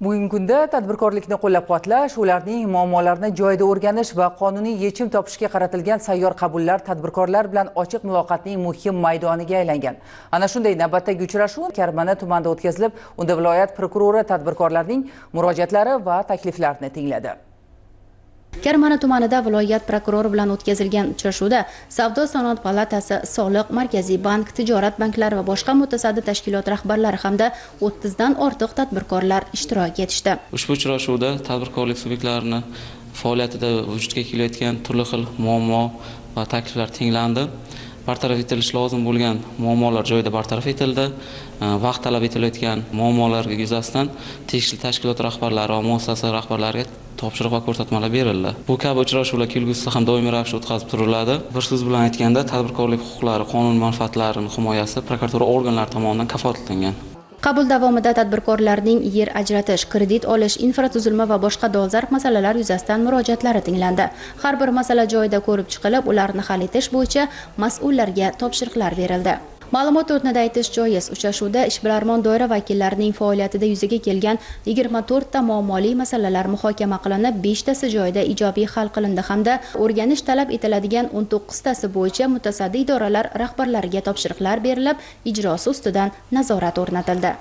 Bugungi kunda tadbirkorlikni qo'llab-quvvatlash, ularning muammolarini joyida o'rganish va qonuniy yechim topishga qaratilgan sayyor qabullar tadbirkorlar bilan ochiq muloqotning muhim maydoniga aylangan. Ana shunday navbatdagi uchrashuv Karmana tumanida o'tkazilib, unda viloyat prokurori tadbirkorlarning murojaatlari va takliflarini tingladi. Karmana tumanida viloyat prokurori bilan o'tkazilgan uchrashuvda Savdo-sanoat palatasi, Soliq, Markaziy bank, tijorat banklari va boshqa mutasaddi tashkilot rahbarlari hamda 30 dan ortiq tadbirkorlar ishtirok etishdi. Ushbu uchrashuvda tadbirkorlik subyektlarini faoliyatida vujudga kelayotgan turli xil muammo va takliflar tinglandi. Bartaraf etilishi lozim bo'lgan muammolar joyida bartaraf etildi. Vaqt talab etilayotgan muammolar yuzasidan tegishli tashkilot rahbarlari va muassasa rahbarlariga topshiriq va ko'rsatmalar berildi. Bu kabi uchrashuvlar kelgusida ham doimiy ravishda o'tkazib turiladi. Bir so'z bilan aytganda, tadbirkorlik huquqlari, qonun manfaatlarining himoyasi prokuratura organlari tomonidan kafolatlangan. Qabul davomida tadbirkorlarning yer ajratish, kredit olish, infratuzilma va boshqa dolzarb masalalar yuzasidan murojaatlari tinglandi. Har bir masala joyida ko'rib chiqilib, ularni hal etish bo'yicha mas'ullarga topshiriqlar berildi. Ma'lumot o'rnida aytish joiz, uchrashuvda ishbilarmon doira vakillarining faoliyatida yuzaga kelgan 24 ta muammoli masalalar muhokama qilinib, 5 tasi joyida ijobiy hal qilindi hamda o'rganish talab etiladigan 19 tasi bo'yicha mutasaddi idoralar rahbarlariga topshiriqlar berilib, ijrosi ustidan nazorat o'rnatildi.